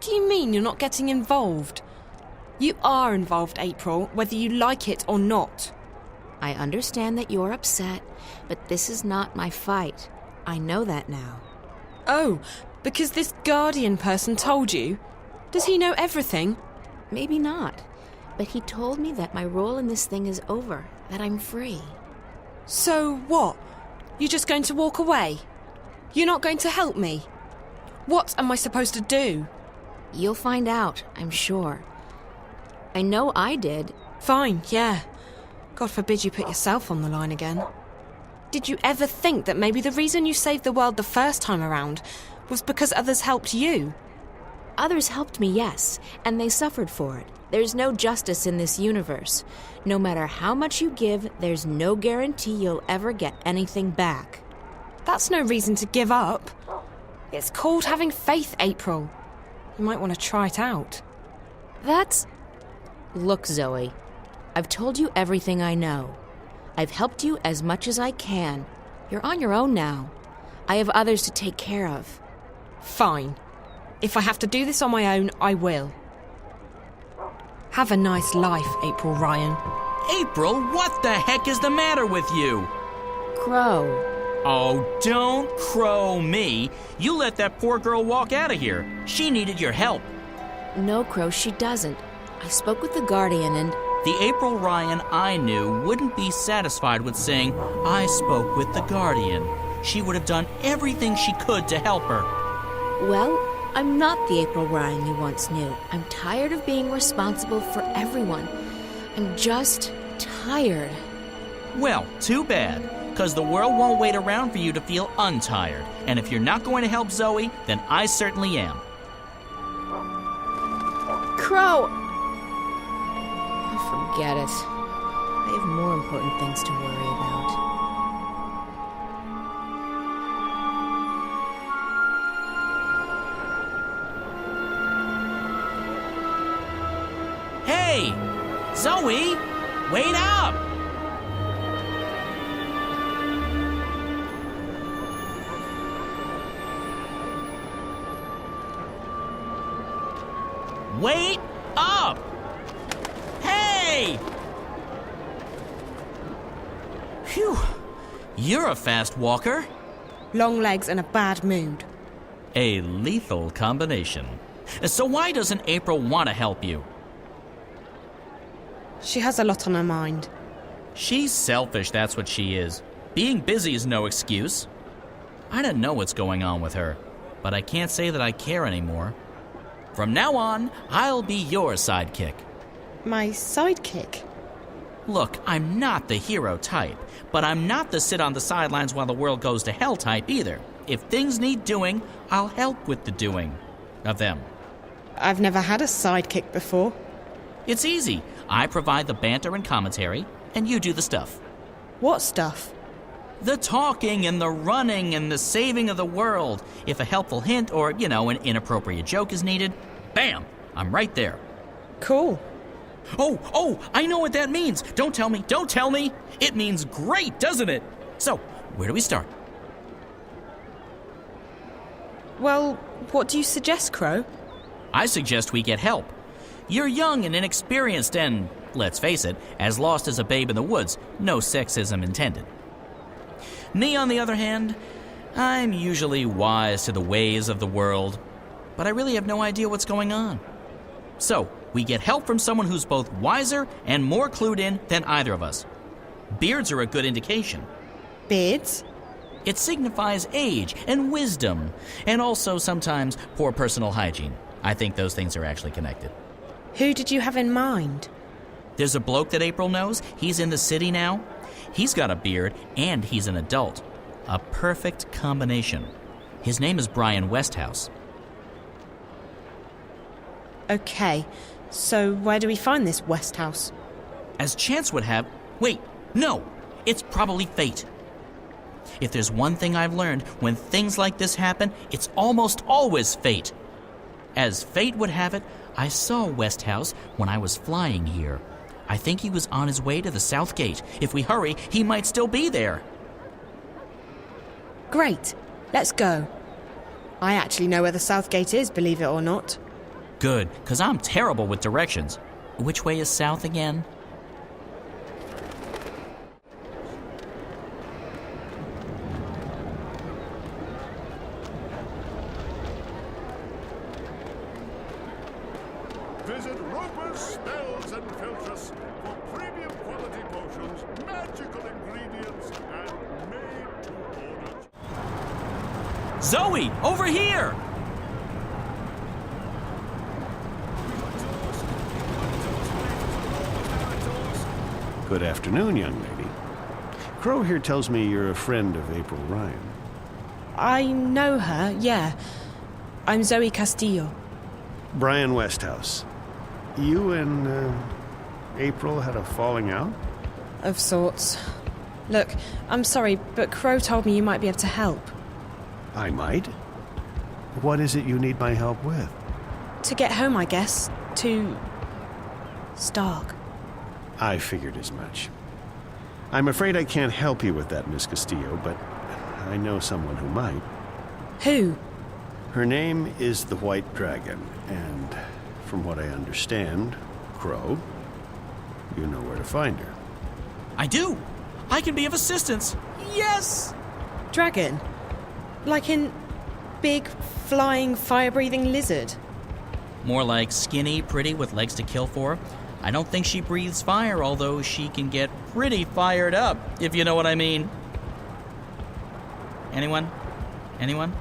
do you mean you're not getting involved? You are involved, April, whether you like it or not. I understand that you're upset, but this is not my fight. I know that now. Oh, because this Guardian person told you? Does he know everything? Maybe not, but he told me that my role in this thing is over, that I'm free. So what? You're just going to walk away? You're not going to help me? What am I supposed to do? You'll find out, I'm sure. I know I did. Fine, yeah. God forbid you put yourself on the line again. Did you ever think that maybe the reason you saved the world the first time around was because others helped you? Others helped me, yes, and they suffered for it. There's no justice in this universe. No matter how much you give, there's no guarantee you'll ever get anything back. That's no reason to give up. It's called having faith, April. You might want to try it out. Look, Zoe, I've told you everything I know. I've helped you as much as I can. You're on your own now. I have others to take care of. Fine. If I have to do this on my own, I will. Have a nice life, April Ryan. April, what the heck is the matter with you? Crow. Oh, don't crow me. You let that poor girl walk out of here. She needed your help. No, Crow, she doesn't. I spoke with the Guardian and... The April Ryan I knew wouldn't be satisfied with saying, I spoke with the Guardian. She would have done everything she could to help her. Well, I'm not the April Ryan you once knew. I'm tired of being responsible for everyone. I'm just tired. Well, too bad, because the world won't wait around for you to feel untired. And if you're not going to help Zoe, then I certainly am. Crow! Forget it. I have more important things to worry about. Hey! Zoe! Wait up! Wait up! Hey! Phew. You're a fast walker. Long legs and a bad mood. A lethal combination. So why doesn't April want to help you? She has a lot on her mind. She's selfish, that's what she is. Being busy is no excuse. I don't know what's going on with her, but I can't say that I care anymore. From now on, I'll be your sidekick. My sidekick? Look, I'm not the hero type, but I'm not the sit on the sidelines while the world goes to hell type either. If things need doing, I'll help with the doing of them. I've never had a sidekick before. It's easy. I provide the banter and commentary, and you do the stuff. What stuff? The talking and the running and the saving of the world. If a helpful hint or, an inappropriate joke is needed, bam, I'm right there. Cool. Oh, I know what that means. Don't tell me. It means great, doesn't it? So, where do we start? Well, what do you suggest, Crow? I suggest we get help. You're young and inexperienced and, let's face it, as lost as a babe in the woods. No sexism intended. Me, on the other hand, I'm usually wise to the ways of the world, but I really have no idea what's going on. So, we get help from someone who's both wiser and more clued in than either of us. Beards are a good indication. Beards? It signifies age and wisdom, and also sometimes poor personal hygiene. I think those things are actually connected. Who did you have in mind? There's a bloke that April knows. He's in the city now. He's got a beard, and he's an adult. A perfect combination. His name is Brian Westhouse. Okay, so where do we find this Westhouse? As chance would have... Wait, no! It's probably fate. If there's one thing I've learned, when things like this happen, it's almost always fate. As fate would have it, I saw Westhouse when I was flying here. I think he was on his way to the South Gate. If we hurry, he might still be there. Great, let's go. I actually know where the South Gate is, believe it or not. Good, because I'm terrible with directions. Which way is south again? Visit Roper's Spells and Filtress for premium quality potions, magical ingredients, and made to order. Zoe, over here! Good afternoon, young lady. Crow here tells me you're a friend of April Ryan. I know her, yeah. I'm Zoë Castillo. Brian Westhouse. You and April had a falling out? Of sorts. Look, I'm sorry, but Crow told me you might be able to help. I might. What is it you need my help with? To get home, I guess. To... Stark. I figured as much. I'm afraid I can't help you with that, Miss Castillo, but I know someone who might. Who? Her name is the White Dragon, and from what I understand, Crow, you know where to find her. I do! I can be of assistance! Yes! Dragon? Like in big, flying, fire-breathing lizard? More like skinny, pretty, with legs to kill for. I don't think she breathes fire, although she can get pretty fired up, if you know what I mean. Anyone? Anyone?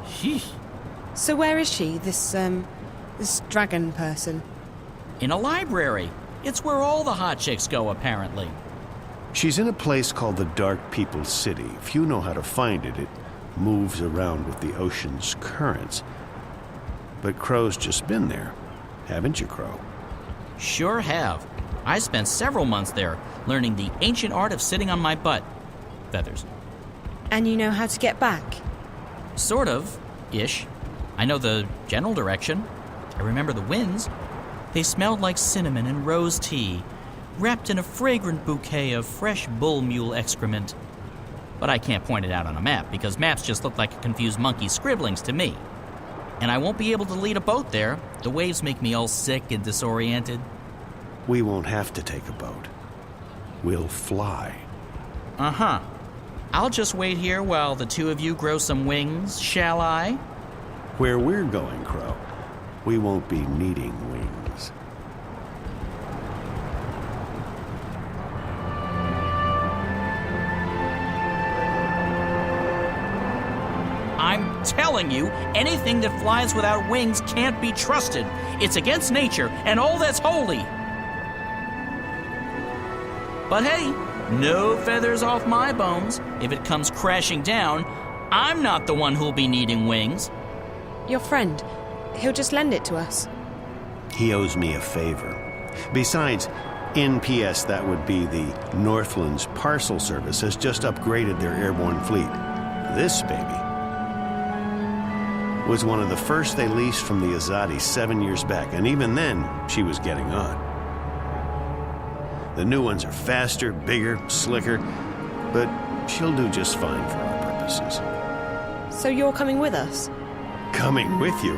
Sheesh. So where is she, this dragon person? In a library. It's where all the hot chicks go, apparently. She's in a place called the Dark People's City. If you know how to find it, it moves around with the ocean's currents. But Crow's just been there, haven't you, Crow? Sure have. I spent several months there, learning the ancient art of sitting on my butt. Feathers. And you know how to get back? Sort of. Ish. I know the general direction. I remember the winds. They smelled like cinnamon and rose tea, wrapped in a fragrant bouquet of fresh bull mule excrement. But I can't point it out on a map, because maps just look like a confused monkey's scribblings to me. And I won't be able to lead a boat there. The waves make me all sick and disoriented. We won't have to take a boat. We'll fly. Uh-huh. I'll just wait here while the two of you grow some wings, shall I? Where we're going, Crow, we won't be needing wings. I'm telling you, anything that flies without wings can't be trusted. It's against nature and all that's holy. But hey, no feathers off my bones. If it comes crashing down, I'm not the one who'll be needing wings. Your friend. He'll just lend it to us. He owes me a favor. Besides, NPS, that would be the Northlands Parcel Service, has just upgraded their airborne fleet. This baby was one of the first they leased from the Azadi 7 years back, and even then, she was getting on. The new ones are faster, bigger, slicker, but she'll do just fine for our purposes. So you're coming with us? Coming with you?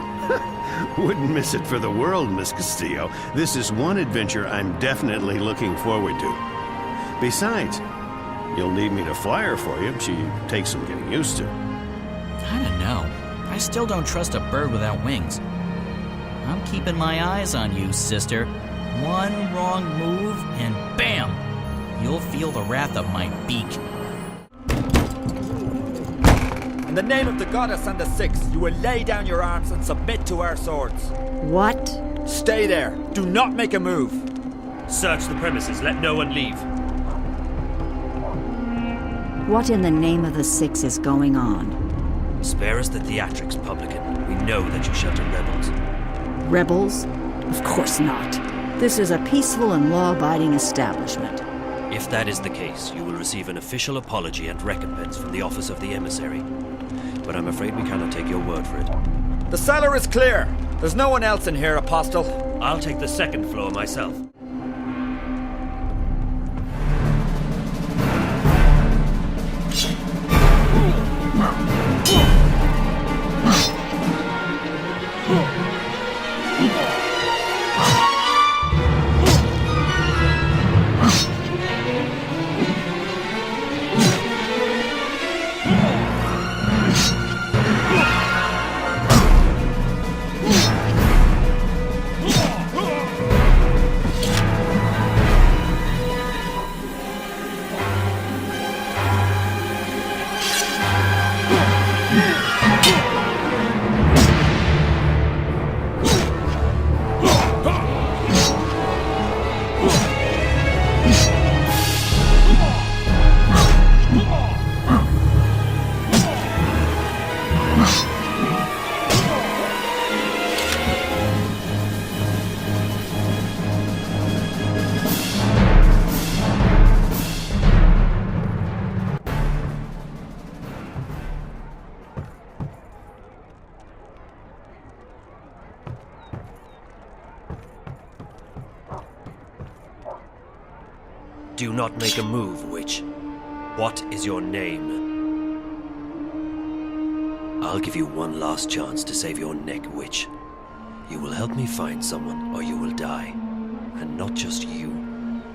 Wouldn't miss it for the world, Miss Castillo. This is one adventure I'm definitely looking forward to. Besides, you'll need me to fly her for you. She takes some getting used to. I don't know. I still don't trust a bird without wings. I'm keeping my eyes on you, sister. One wrong move, and bam! You'll feel the wrath of my beak. In the name of the goddess and the six, you will lay down your arms and submit to our swords. What? Stay there. Do not make a move. Search the premises. Let no one leave. What in the name of the six is going on? Spare us the theatrics, publican. We know that you shelter rebels. Rebels? Of course not. This is a peaceful and law-abiding establishment. If that is the case, you will receive an official apology and recompense from the office of the emissary. But I'm afraid we cannot take your word for it. The cellar is clear. There's no one else in here, Apostle. I'll take the second floor myself. Do not make a move, witch. What is your name? I'll give you one last chance to save your neck, witch. You will help me find someone, or you will die. And not just you.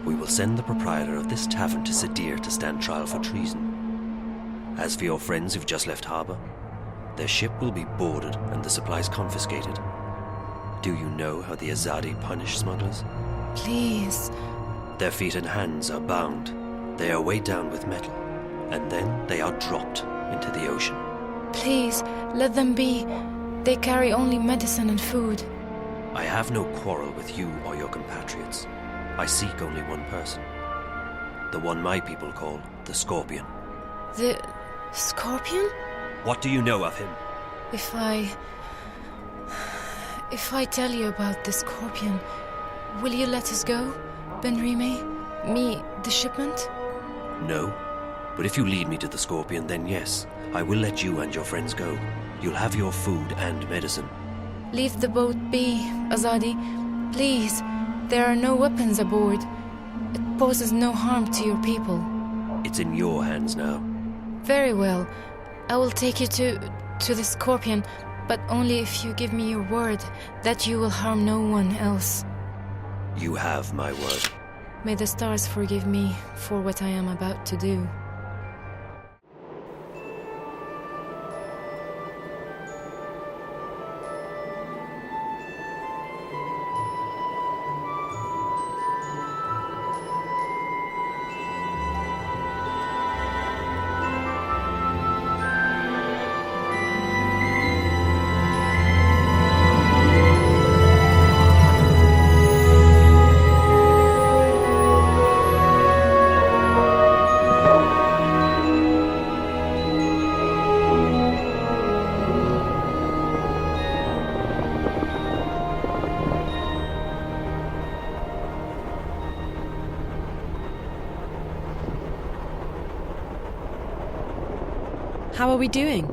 We will send the proprietor of this tavern to Sadir to stand trial for treason. As for your friends who've just left harbor, their ship will be boarded and the supplies confiscated. Do you know how the Azadi punish smugglers? Please. Their feet and hands are bound. They are weighed down with metal, and then they are dropped into the ocean. Please, let them be. They carry only medicine and food. I have no quarrel with you or your compatriots. I seek only one person. The one my people call the Scorpion. The Scorpion? What do you know of him? If I tell you about the Scorpion, will you let us go, Benrime? Me, the shipment? No. But if you lead me to the Scorpion, then yes, I will let you and your friends go. You'll have your food and medicine. Leave the boat be, Azadi. Please. There are no weapons aboard. It poses no harm to your people. It's in your hands now. Very well. I will take you to the Scorpion, but only if you give me your word that you will harm no one else. You have my word. May the stars forgive me for what I am about to do. How are we doing?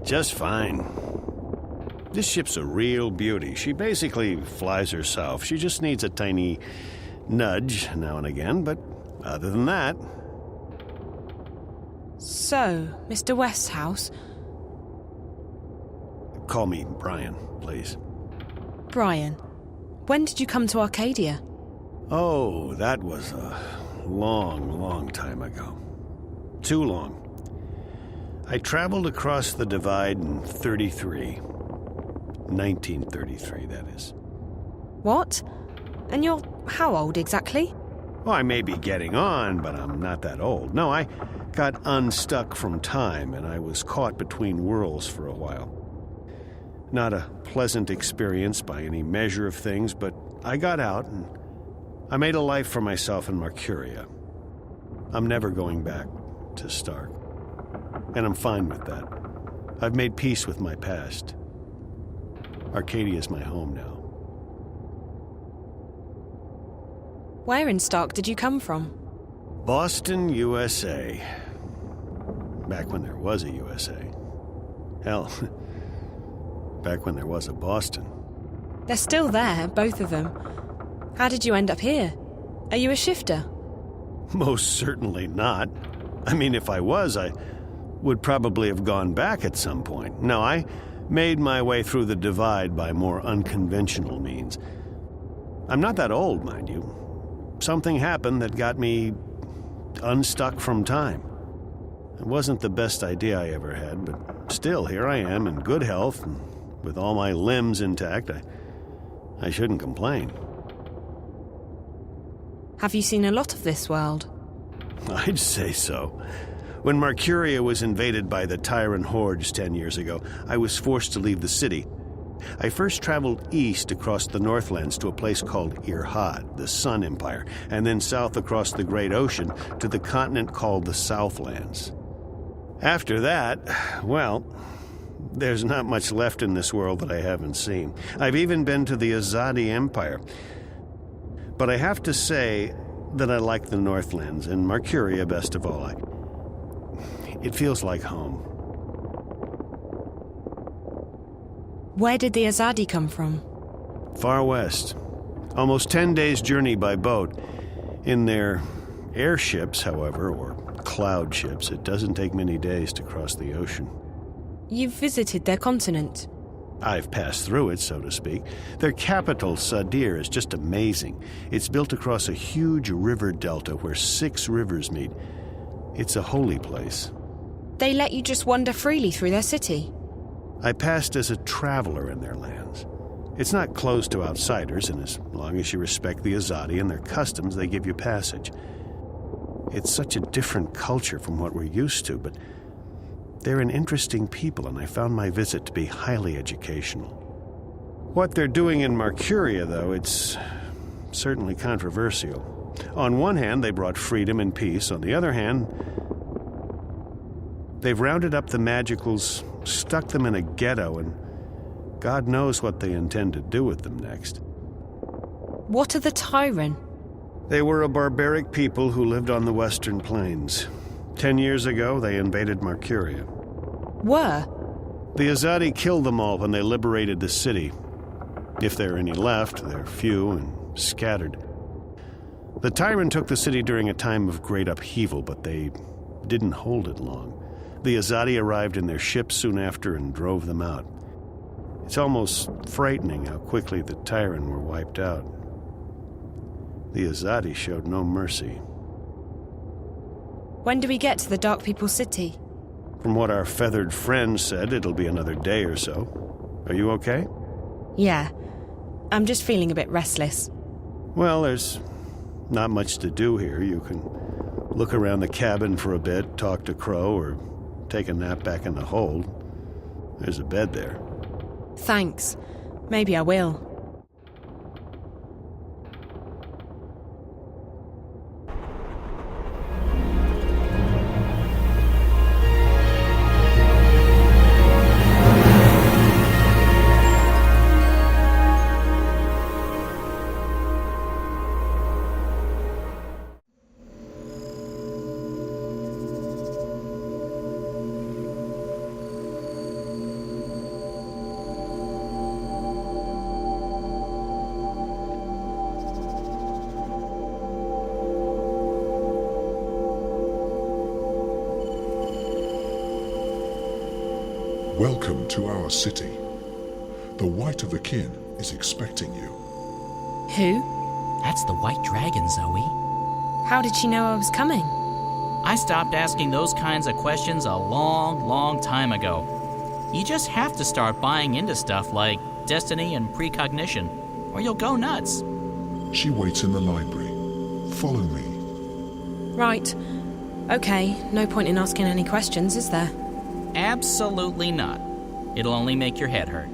Just fine. This ship's a real beauty. She basically flies herself. She just needs a tiny nudge now and again, but other than that... So, Mr. Westhouse? Call me Brian, please. Brian, when did you come to Arcadia? Oh, that was a long, long time ago. Too long. I traveled across the divide in 1933, that is. What? And you're how old exactly? Well, I may be getting on, but I'm not that old. No, I got unstuck from time, and I was caught between worlds for a while. Not a pleasant experience by any measure of things, but I got out, and I made a life for myself in Mercuria. I'm never going back to Stark. And I'm fine with that. I've made peace with my past. Arcadia is my home now. Where in Stark did you come from? Boston, USA. Back when there was a USA. Hell, back when there was a Boston. They're still there, both of them. How did you end up here? Are you a shifter? Most certainly not. I mean, if I was, I would probably have gone back at some point. No, I made my way through the divide by more unconventional means. I'm not that old, mind you. Something happened that got me unstuck from time. It wasn't the best idea I ever had, but still, here I am in good health, and with all my limbs intact. I shouldn't complain. Have you seen a lot of this world? I'd say so. When Mercuria was invaded by the Tyrant hordes 10 years ago, I was forced to leave the city. I first traveled east across the Northlands to a place called Irhad, the Sun Empire, and then south across the Great Ocean to the continent called the Southlands. After that, well, there's not much left in this world that I haven't seen. I've even been to the Azadi Empire. But I have to say that I like the Northlands, and Mercuria best of all. It feels like home. Where did the Azadi come from? Far west. Almost 10 days' journey by boat. In their airships, however, or cloud ships, it doesn't take many days to cross the ocean. You've visited their continent? I've passed through it, so to speak. Their capital, Sadir, is just amazing. It's built across a huge river delta where 6 rivers meet. It's a holy place. They let you just wander freely through their city? I passed as a traveler in their lands. It's not closed to outsiders, and as long as you respect the Azadi and their customs, they give you passage. It's such a different culture from what we're used to, but they're an interesting people, and I found my visit to be highly educational. What they're doing in Mercuria, though, it's certainly controversial. On one hand, they brought freedom and peace. On the other hand, they've rounded up the Magicals, stuck them in a ghetto, and God knows what they intend to do with them next. What are the Tyrant? They were a barbaric people who lived on the Western Plains. 10 years ago, they invaded Mercuria. Were? The Azadi killed them all when they liberated the city. If there are any left, they're few and scattered. The Tyrant took the city during a time of great upheaval, but they didn't hold it long. The Azadi arrived in their ships soon after and drove them out. It's almost frightening how quickly the Tyrant were wiped out. The Azadi showed no mercy. When do we get to the Dark People's city? From what our feathered friend said, it'll be another day or so. Are you okay? Yeah. I'm just feeling a bit restless. Well, there's not much to do here. You can look around the cabin for a bit, talk to Crow, or take a nap back in the hold. There's a bed there. Thanks. Maybe I will. Welcome to our city. The White of the Kin is expecting you. Who? That's the White Dragon, Zoe. How did she know I was coming? I stopped asking those kinds of questions a long, long time ago. You just have to start buying into stuff like destiny and precognition, or you'll go nuts. She waits in the library. Follow me. Right. Okay, no point in asking any questions, is there? Absolutely not. It'll only make your head hurt.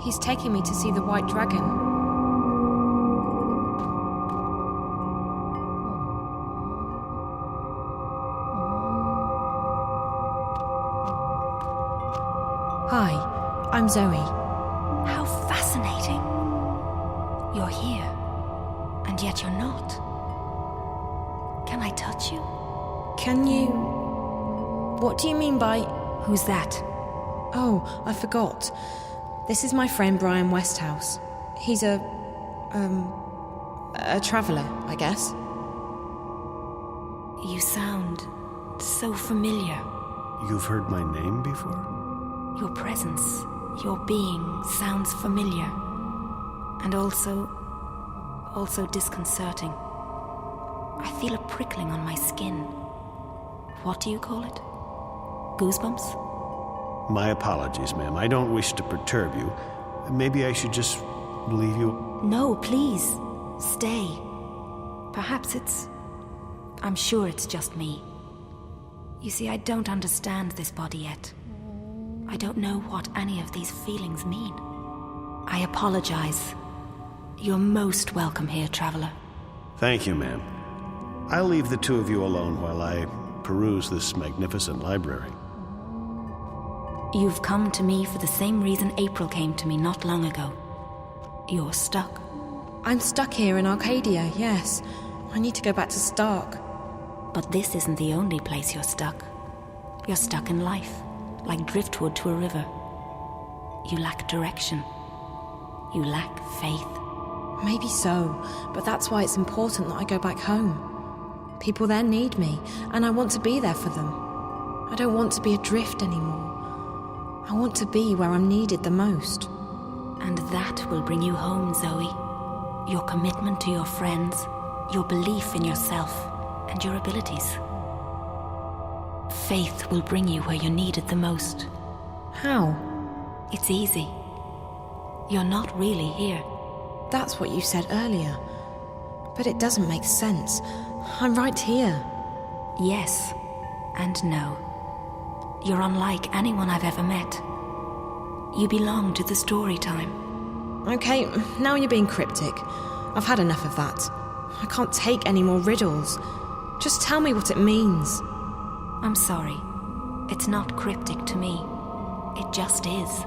He's taking me to see the White Dragon. I'm Zoe. How fascinating. You're here, and yet you're not. Can I touch you? Can you... What do you mean by... Who's that? Oh, I forgot. This is my friend Brian Westhouse. He's a traveller, I guess. You sound so familiar. You've heard my name before? Your presence, your being sounds familiar. And also disconcerting. I feel a prickling on my skin. What do you call it? Goosebumps? My apologies, ma'am. I don't wish to perturb you. Maybe I should just leave you... No, please. Stay. Perhaps I'm sure it's just me. You see, I don't understand this body yet. I don't know what any of these feelings mean. I apologize. You're most welcome here, traveler. Thank you, ma'am. I'll leave the two of you alone while I peruse this magnificent library. You've come to me for the same reason April came to me not long ago. You're stuck. I'm stuck here in Arcadia, yes. I need to go back to Stark. But this isn't the only place you're stuck. You're stuck in life, like driftwood to a river. You lack direction. You lack faith. Maybe so, but that's why it's important that I go back home. People there need me, and I want to be there for them. I don't want to be adrift anymore. I want to be where I'm needed the most. And that will bring you home, Zoe. Your commitment to your friends, your belief in yourself, and your abilities. Faith will bring you where you're needed the most. How? It's easy. You're not really here. That's what you said earlier. But it doesn't make sense. I'm right here. Yes, and no. You're unlike anyone I've ever met. You belong to the story time. Okay, now you're being cryptic. I've had enough of that. I can't take any more riddles. Just tell me what it means. I'm sorry. It's not cryptic to me. It just is.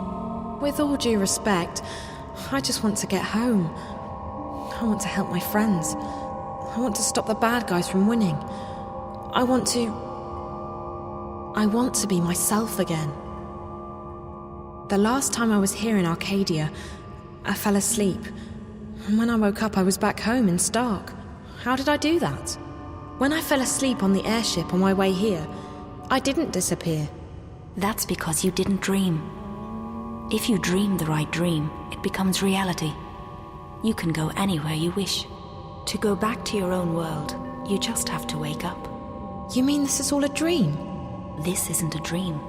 With all due respect, I just want to get home. I want to help my friends. I want to stop the bad guys from winning. I want to be myself again. The last time I was here in Arcadia, I fell asleep. And when I woke up, I was back home in Stark. How did I do that? When I fell asleep on the airship on my way here, I didn't disappear. That's because you didn't dream. If you dream the right dream, it becomes reality. You can go anywhere you wish. To go back to your own world, you just have to wake up. You mean this is all a dream? This isn't a dream,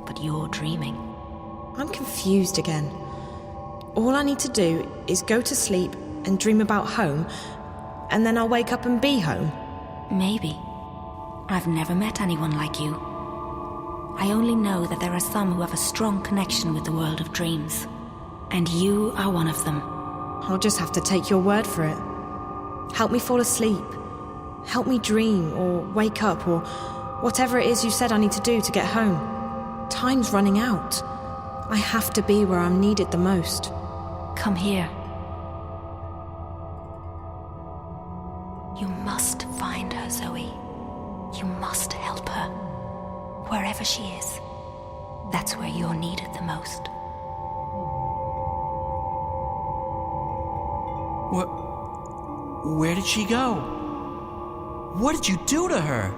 but you're dreaming. I'm confused again. All I need to do is go to sleep and dream about home, and then I'll wake up and be home. Maybe. I've never met anyone like you. I only know that there are some who have a strong connection with the world of dreams. And you are one of them. I'll just have to take your word for it. Help me fall asleep. Help me dream, or wake up, or whatever it is you said I need to do to get home. Time's running out. I have to be where I'm needed the most. Come here. You must find her, Zoe. You must help her. Wherever she is, that's where you're needed the most. Where did she go? What did you do to her?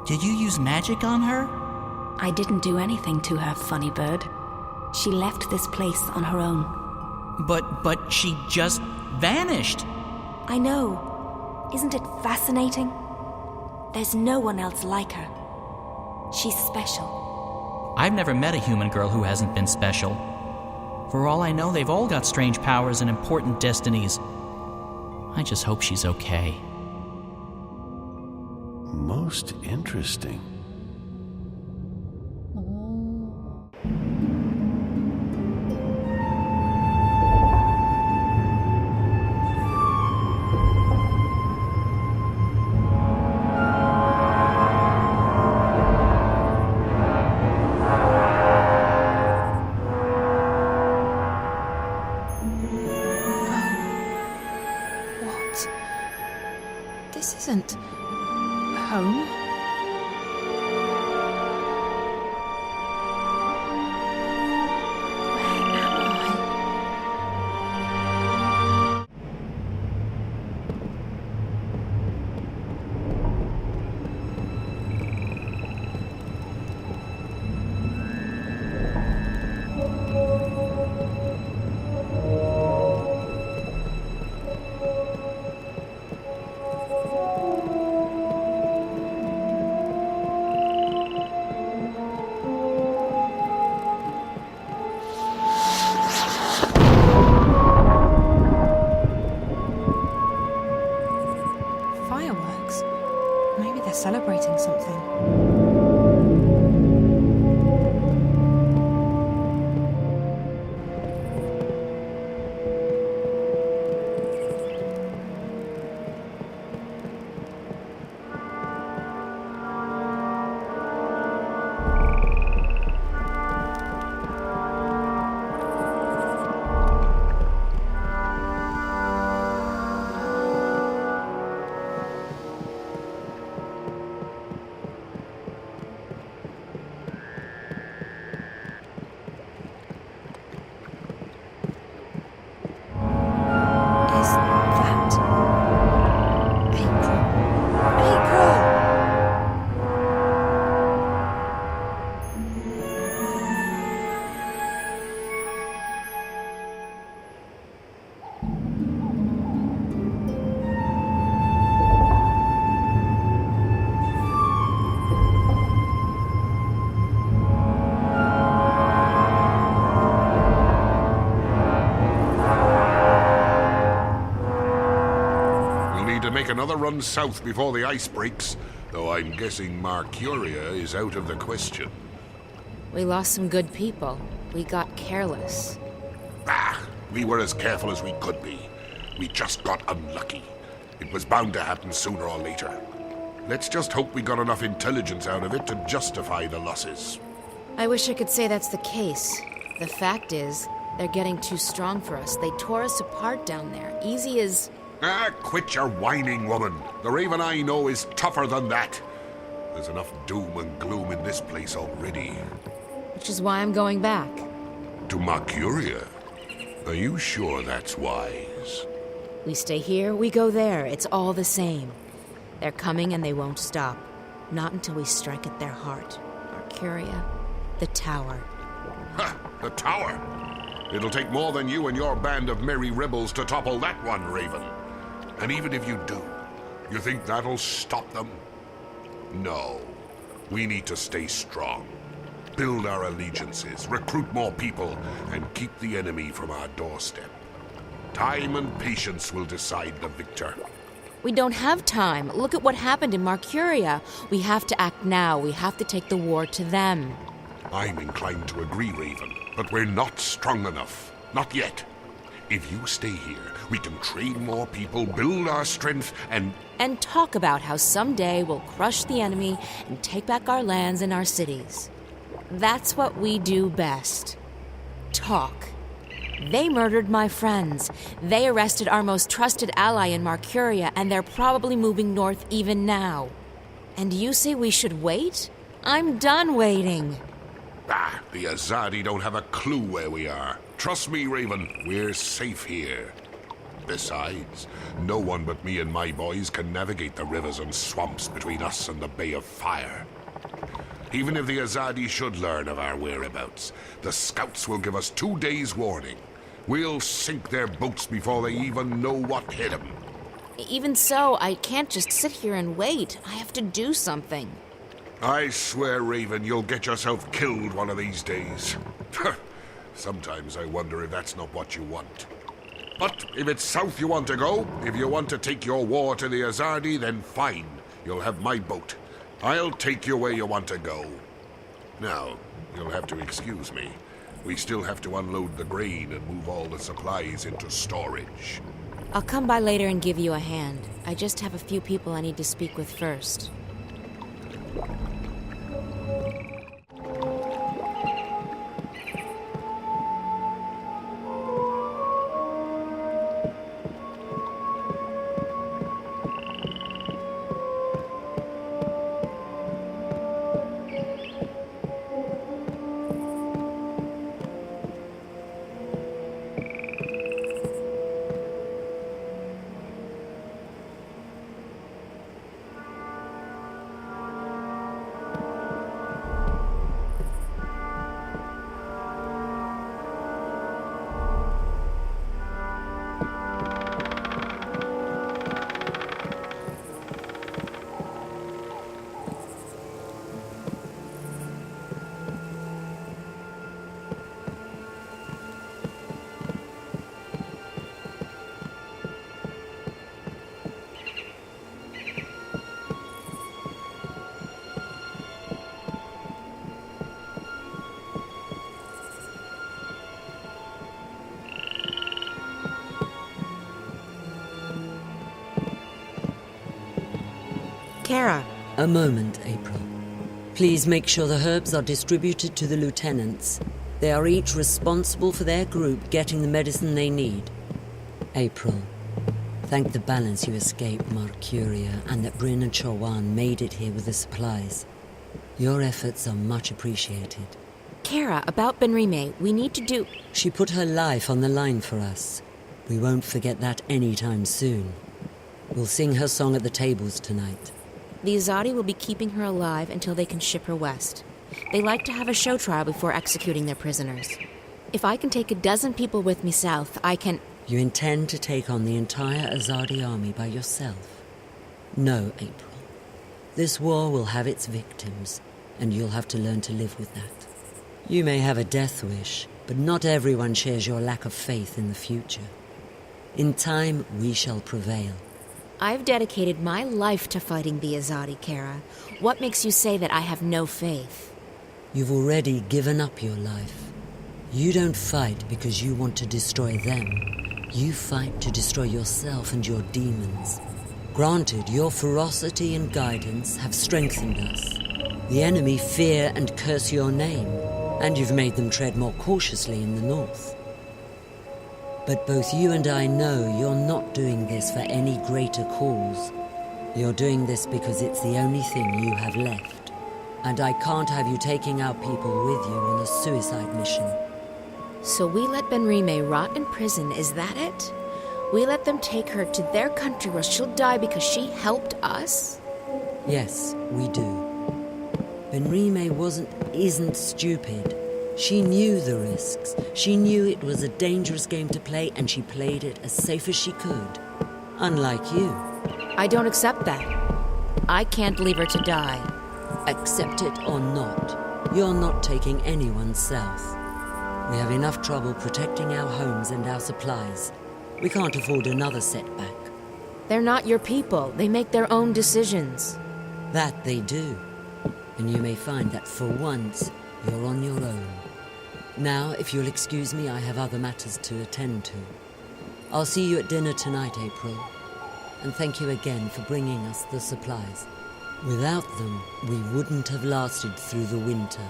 Did you use magic on her? I didn't do anything to her, funny bird. She left this place on her own. But she just vanished. I know. Isn't it fascinating? There's no one else like her. She's special. I've never met a human girl who hasn't been special. For all I know, they've all got strange powers and important destinies. I just hope she's okay. Most interesting. This isn't... home? Celebrating something. Make another run south before the ice breaks, though I'm guessing Mercuria is out of the question. We lost some good people. We got careless. We were as careful as we could be. We just got unlucky. It was bound to happen sooner or later. Let's just hope we got enough intelligence out of it to justify the losses. I wish I could say that's the case. The fact is, they're getting too strong for us. They tore us apart down there. Easy as... Quit your whining, woman. The Raven I know is tougher than that. There's enough doom and gloom in this place already. Which is why I'm going back. To Mercuria? Are you sure that's wise? We stay here, we go there. It's all the same. They're coming and they won't stop. Not until we strike at their heart. Arcadia, the tower. Ha! The tower? It'll take more than you and your band of merry rebels to topple that one, Raven. And even if you do, you think that'll stop them? No. We need to stay strong. Build our allegiances, recruit more people, and keep the enemy from our doorstep. Time and patience will decide the victor. We don't have time. Look at what happened in Mercuria. We have to act now. We have to take the war to them. I'm inclined to agree, Raven, but we're not strong enough. Not yet. If you stay here, we can train more people, build our strength, and talk about how someday we'll crush the enemy and take back our lands and our cities. That's what we do best. Talk. They murdered my friends. They arrested our most trusted ally in Mercuria, and they're probably moving north even now. And you say we should wait? I'm done waiting. The Azadi don't have a clue where we are. Trust me, Raven, we're safe here. Besides, no one but me and my boys can navigate the rivers and swamps between us and the Bay of Fire. Even if the Azadi should learn of our whereabouts, the scouts will give us 2 days' warning. We'll sink their boats before they even know what hit them. Even so, I can't just sit here and wait. I have to do something. I swear, Raven, you'll get yourself killed one of these days. Sometimes I wonder if that's not what you want. But if it's south you want to go, if you want to take your war to the Azadi, then fine. You'll have my boat. I'll take you where you want to go. Now, you'll have to excuse me. We still have to unload the grain and move all the supplies into storage. I'll come by later and give you a hand. I just have a few people I need to speak with first. Kara. A moment, April. Please make sure the herbs are distributed to the lieutenants. They are each responsible for their group getting the medicine they need. April, thank the balance you escaped Mercuria and that Bryn and Chawan made it here with the supplies. Your efforts are much appreciated. Kara, about Benrime, we need to do... She put her life on the line for us. We won't forget that anytime soon. We'll sing her song at the tables tonight. The Azadi will be keeping her alive until they can ship her west. They like to have a show trial before executing their prisoners. If I can take 12 people with me south, I can... You intend to take on the entire Azadi army by yourself? No, April. This war will have its victims, and you'll have to learn to live with that. You may have a death wish, but not everyone shares your lack of faith in the future. In time, we shall prevail. I've dedicated my life to fighting the Azadi, Kara. What makes you say that I have no faith? You've already given up your life. You don't fight because you want to destroy them. You fight to destroy yourself and your demons. Granted, your ferocity and guidance have strengthened us. The enemy fear and curse your name, and you've made them tread more cautiously in the north. But both you and I know you're not doing this for any greater cause. You're doing this because it's the only thing you have left. And I can't have you taking our people with you on a suicide mission. So we let Benrime rot in prison, is that it? We let them take her to their country where she'll die because she helped us? Yes, we do. Benrime isn't stupid. She knew the risks. She knew it was a dangerous game to play, and she played it as safe as she could. Unlike you. I don't accept that. I can't leave her to die. Accept it or not, you're not taking anyone south. We have enough trouble protecting our homes and our supplies. We can't afford another setback. They're not your people. They make their own decisions. That they do. And you may find that for once, you're on your own. Now, if you'll excuse me, I have other matters to attend to. I'll see you at dinner tonight, April. And thank you again for bringing us the supplies. Without them, we wouldn't have lasted through the winter.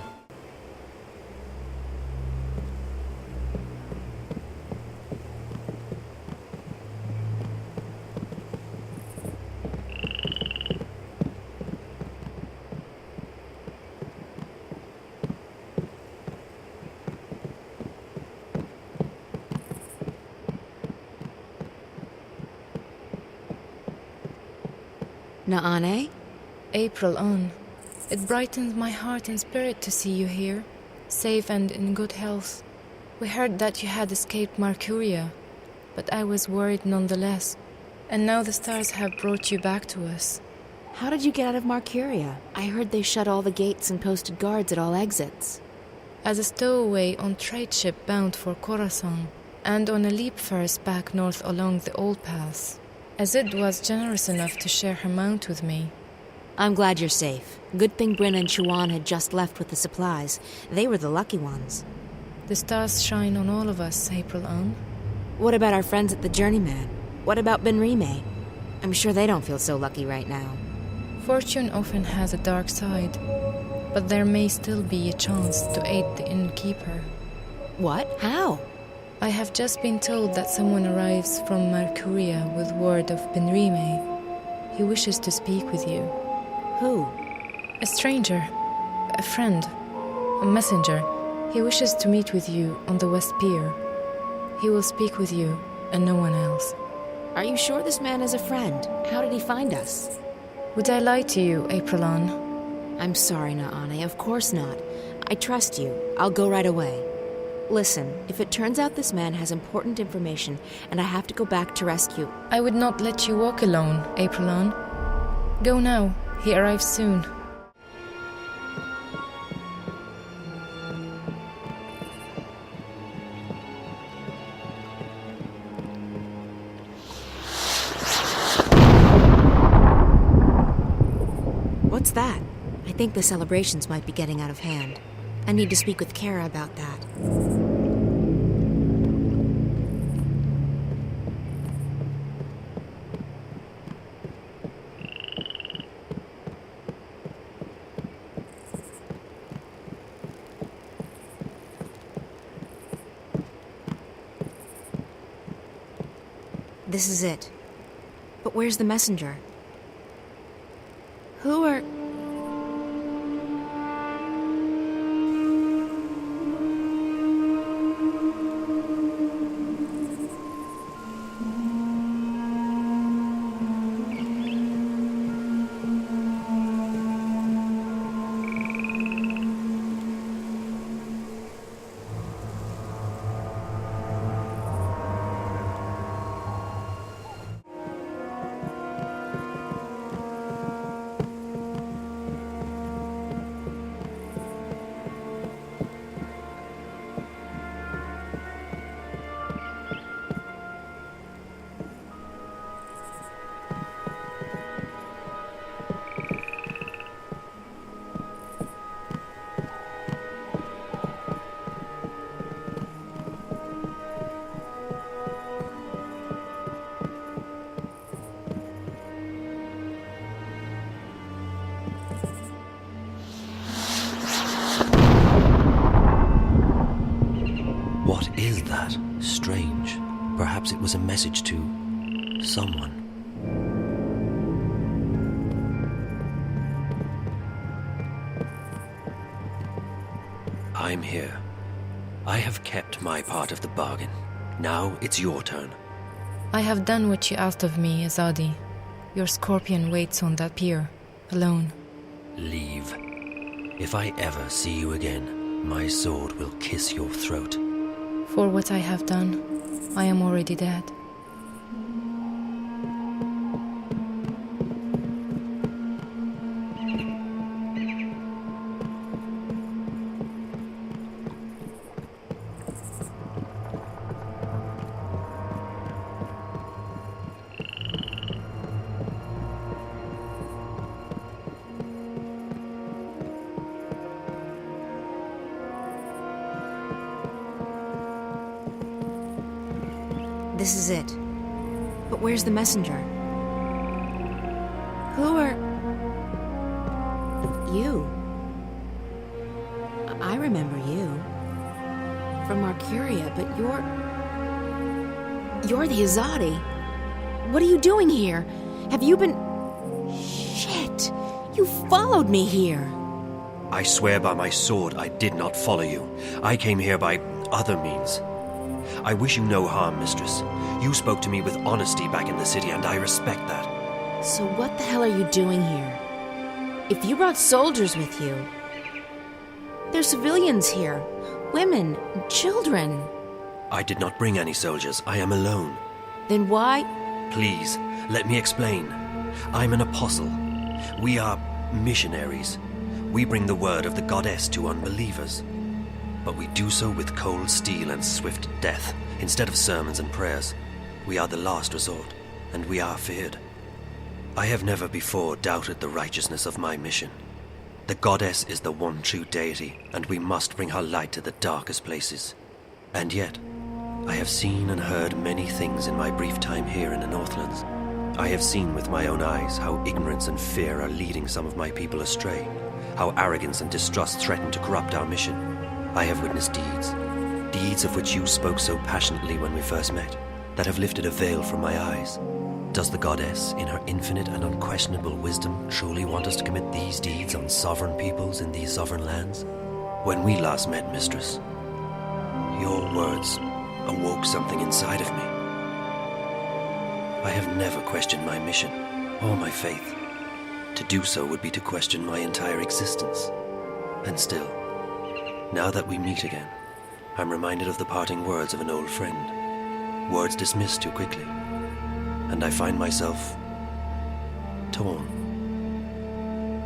Naane? April on. It brightens my heart and spirit to see you here, safe and in good health. We heard that you had escaped Mercuria, but I was worried nonetheless. And now the stars have brought you back to us. How did you get out of Mercuria? I heard they shut all the gates and posted guards at all exits. As a stowaway on trade ship bound for Khorasan, and on a leap first back north along the old paths. Azid was generous enough to share her mount with me. I'm glad you're safe. Good thing Bryn and Chawan had just left with the supplies. They were the lucky ones. The stars shine on all of us, April on. What about our friends at the Journeyman? What about Benrime? I'm sure they don't feel so lucky right now. Fortune often has a dark side, but there may still be a chance to aid the innkeeper. What? How? I have just been told that someone arrives from Mercuria with word of Benrime. He wishes to speak with you. Who? A stranger. A friend. A messenger. He wishes to meet with you on the West Pier. He will speak with you and no one else. Are you sure this man is a friend? How did he find us? Would I lie to you, Aprilon? I'm sorry, Naane. Of course not. I trust you. I'll go right away. Listen, if it turns out this man has important information and I have to go back to rescue... I would not let you walk alone, Aprilon. Go now. He arrives soon. What's that? I think the celebrations might be getting out of hand. I need to speak with Kara about that. This is it. But where's the messenger? Who are... What is that? Strange. Perhaps it was a message to someone. I'm here. I have kept my part of the bargain. Now it's your turn. I have done what you asked of me, Azadi. Your scorpion waits on that pier, alone. Leave. If I ever see you again, my sword will kiss your throat. For what I have done, I am already dead. This is it. But where's the messenger? Who are... You. I remember you. From Arcadia, but you're the Azadi. What are you doing here? Have you been... Shit! You followed me here. I swear by my sword I did not follow you. I came here by other means. I wish you no harm, mistress. You spoke to me with honesty back in the city, and I respect that. So what the hell are you doing here? If you brought soldiers with you... There's civilians here. Women, children. I did not bring any soldiers. I am alone. Then why... Please, let me explain. I'm an apostle. We are missionaries. We bring the word of the goddess to unbelievers. But we do so with cold steel and swift death, instead of sermons and prayers. We are the last resort, and we are feared. I have never before doubted the righteousness of my mission. The goddess is the one true deity, and we must bring her light to the darkest places. And yet, I have seen and heard many things in my brief time here in the Northlands. I have seen with my own eyes how ignorance and fear are leading some of my people astray, how arrogance and distrust threaten to corrupt our mission. I have witnessed deeds of which you spoke so passionately when we first met, that have lifted a veil from my eyes. Does the goddess, in her infinite and unquestionable wisdom, truly want us to commit these deeds on sovereign peoples in these sovereign lands? When we last met, mistress, your words awoke something inside of me. I have never questioned my mission or my faith. To do so would be to question my entire existence. And still, now that we meet again, I'm reminded of the parting words of an old friend. Words dismissed too quickly. And I find myself torn.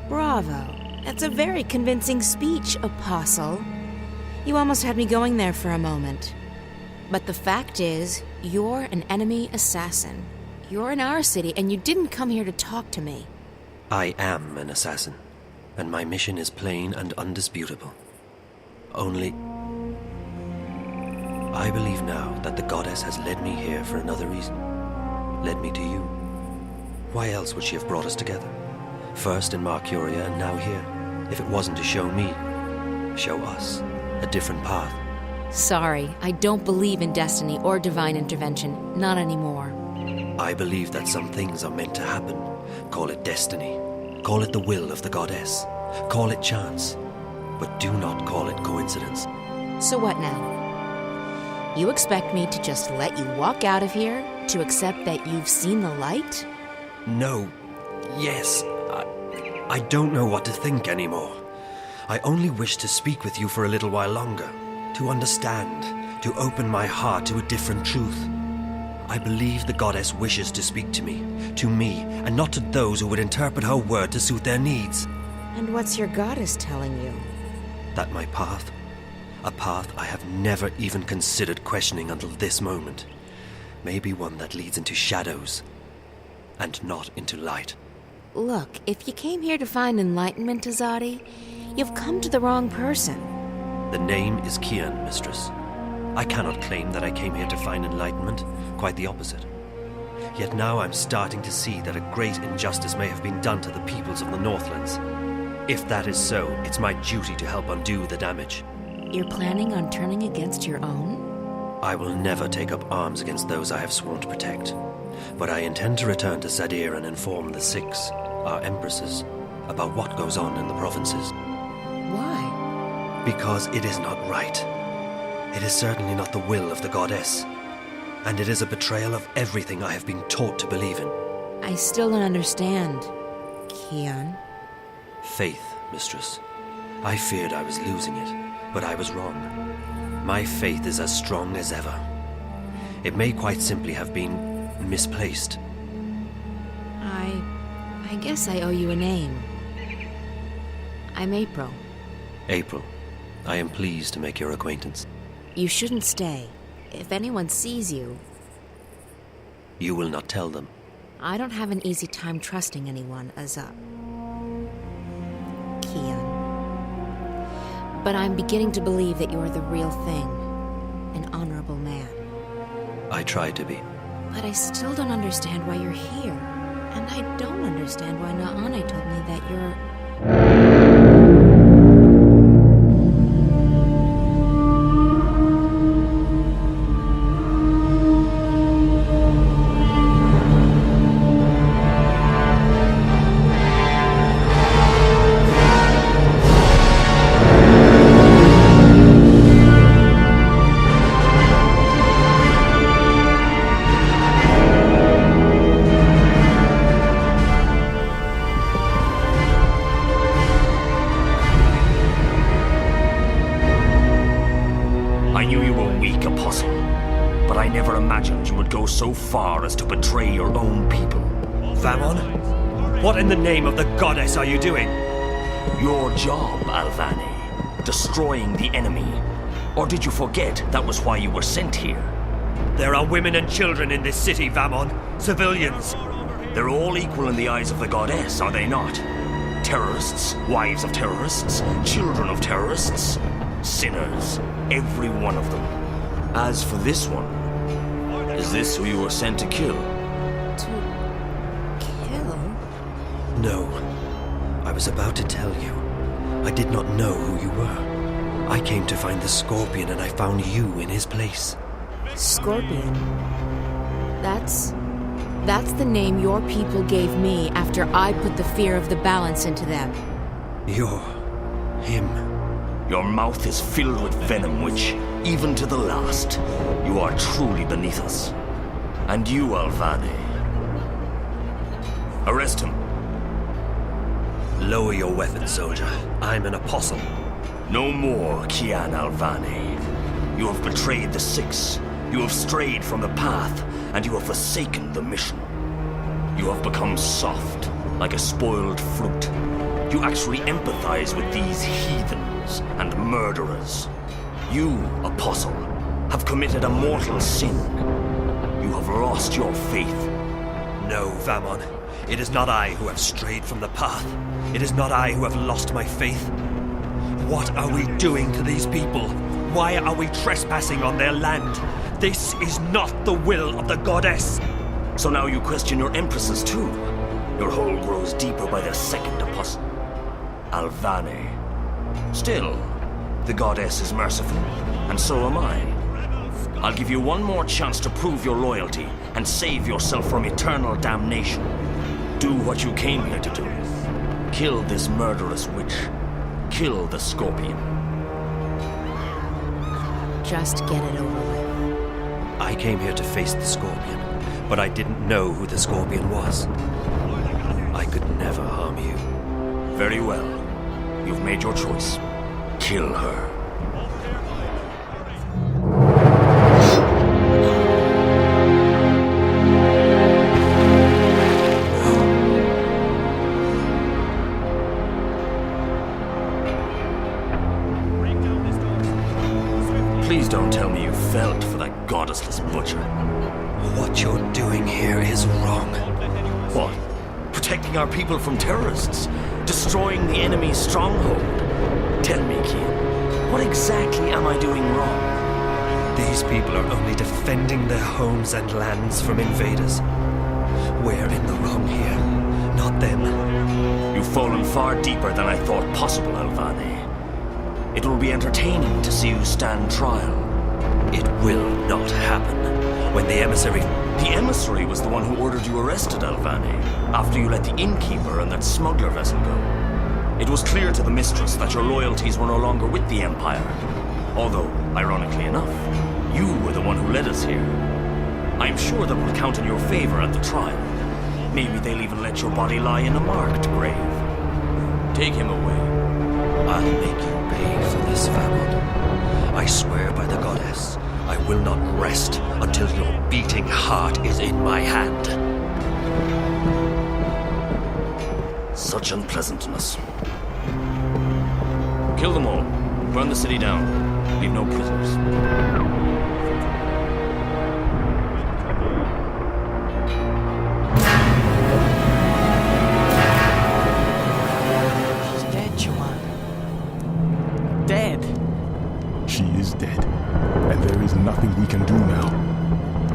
Bravo. That's a very convincing speech, Apostle. You almost had me going there for a moment. But the fact is, you're an enemy assassin. You're in our city, and you didn't come here to talk to me. I am an assassin, and my mission is plain and undisputable. Only, I believe now that the goddess has led me here for another reason. Led me to you. Why else would she have brought us together? First in Arcadia and now here. If it wasn't to show me, show us, a different path. Sorry, I don't believe in destiny or divine intervention. Not anymore. I believe that some things are meant to happen. Call it destiny. Call it the will of the goddess. Call it chance. But do not call it coincidence. So what now? You expect me to just let you walk out of here to accept that you've seen the light? No. Yes. I don't know what to think anymore. I only wish to speak with you for a little while longer. To understand. To open my heart to a different truth. I believe the goddess wishes to speak to me, and not to those who would interpret her word to suit their needs. And what's your goddess telling you? That my path, a path I have never even considered questioning until this moment, may be one that leads into shadows, and not into light. Look, if you came here to find enlightenment, Azadi, you've come to the wrong person. The name is Kian, mistress. I cannot claim that I came here to find enlightenment, quite the opposite. Yet now I'm starting to see that a great injustice may have been done to the peoples of the Northlands. If that is so, it's my duty to help undo the damage. You're planning on turning against your own? I will never take up arms against those I have sworn to protect. But I intend to return to Sadir and inform the Six, our empresses, about what goes on in the provinces. Why? Because it is not right. It is certainly not the will of the goddess. And it is a betrayal of everything I have been taught to believe in. I still don't understand, Kian. Faith, mistress. I feared I was losing it, but I was wrong. My faith is as strong as ever. It may quite simply have been misplaced. I guess I owe you a name. I'm April. April, I am pleased to make your acquaintance. You shouldn't stay. If anyone sees you... You will not tell them. I don't have an easy time trusting anyone, Kian. But I'm beginning to believe that you're the real thing. An honorable man. I try to be. But I still don't understand why you're here. And I don't understand why Naane told me that you're... so far as to betray your own people. Vamon? What in the name of the goddess are you doing? Your job, Alvane. Destroying the enemy. Or did you forget that was why you were sent here? There are women and children in this city, Vamon. Civilians. They're all equal in the eyes of the goddess, are they not? Terrorists, wives of terrorists, children of terrorists. Sinners, every one of them. As for this one, is this who you were sent to kill? To kill? No. I was about to tell you. I did not know who you were. I came to find the Scorpion and I found you in his place. Scorpion? That's the name your people gave me after I put the fear of the balance into them. You're... him. Your mouth is filled with venom which, even to the last, you are truly beneath us. And you, Alvane. Arrest him. Lower your weapon, soldier. I'm an apostle. No more, Kian Alvane. You have betrayed the Six. You have strayed from the path, and you have forsaken the mission. You have become soft, like a spoiled fruit. You actually empathize with these heathens and murderers. You, Apostle, have committed a mortal sin. You have lost your faith. No, Vamon. It is not I who have strayed from the path. It is not I who have lost my faith. What are we doing to these people? Why are we trespassing on their land? This is not the will of the goddess. So now you question your empresses too. Your hole grows deeper by the second, Apostle. Alvane. Still, the goddess is merciful, and so am I. I'll give you one more chance to prove your loyalty, and save yourself from eternal damnation. Do what you came here to do. Kill this murderous witch. Kill the Scorpion. Just get it over with. I came here to face the Scorpion, but I didn't know who the Scorpion was. I could never harm you. Very well. You've made your choice. Kill her. Please don't tell me you felt for that goddessless butcher. What you're doing here is wrong. What? Protecting our people from terrorists? Destroying the enemy's stronghold? Tell me, Kian, what exactly am I doing wrong? These people are only defending their homes and lands from invaders. We're in the wrong here, not them. You've fallen far deeper than I thought possible, Alvane. It will be entertaining to see you stand trial. It will not happen. When the emissary... The emissary was the one who ordered you arrested, Alvane, after you let the innkeeper and that smuggler vessel go. It was clear to the mistress that your loyalties were no longer with the Empire. Although, ironically enough, you were the one who led us here. I am sure that will count in your favor at the trial. Maybe they'll even let your body lie in a marked grave. Take him away. I'll make you pay for this, Vamon. I swear by the goddess, I will not rest until your beating heart is in my hand. Such unpleasantness. Kill them all. Burn the city down. Leave no prisoners. She is dead, and there is nothing we can do now.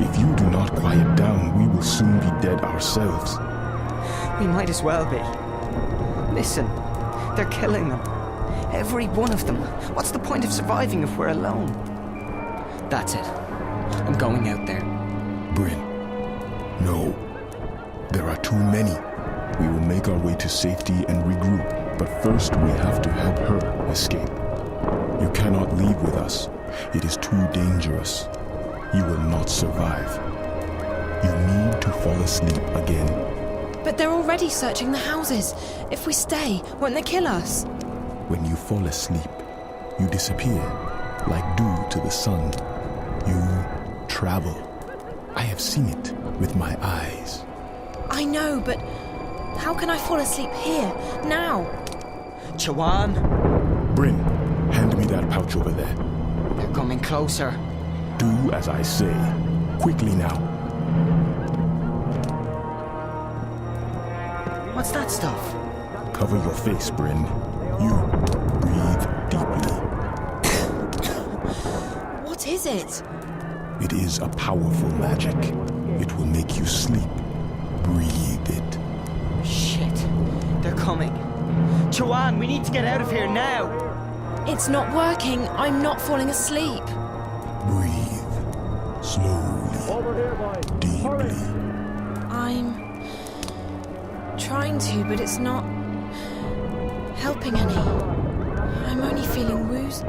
If you do not quiet down, we will soon be dead ourselves. We might as well be. Listen, they're killing them. Every one of them. What's the point of surviving if we're alone? That's it. I'm going out there. Bryn, no. There are too many. We will make our way to safety and regroup, but first we have to help her escape. You cannot leave with us. It is too dangerous. You will not survive. You need to fall asleep again. But they're already searching the houses. If we stay, won't they kill us? When you fall asleep, you disappear, like dew to the sun. You travel. I have seen it with my eyes. I know, but how can I fall asleep here, now? Chawan? Bryn, hand me that pouch over there. They're coming closer. Do as I say. Quickly now. What's that stuff? Cover your face, Bryn. You breathe deeply. What is it? It is a powerful magic. It will make you sleep. Breathe it. Shit. They're coming. Chawan, we need to get out of here now. It's not working. I'm not falling asleep. Breathe. Slowly. Deeply. I'm trying to, but it's not helping any. I'm only feeling woozy.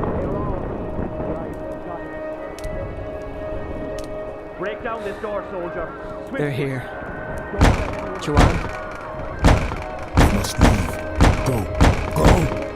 Break down this door, soldier. Swiftly. They're here. Chawan? We must leave. Go. Go!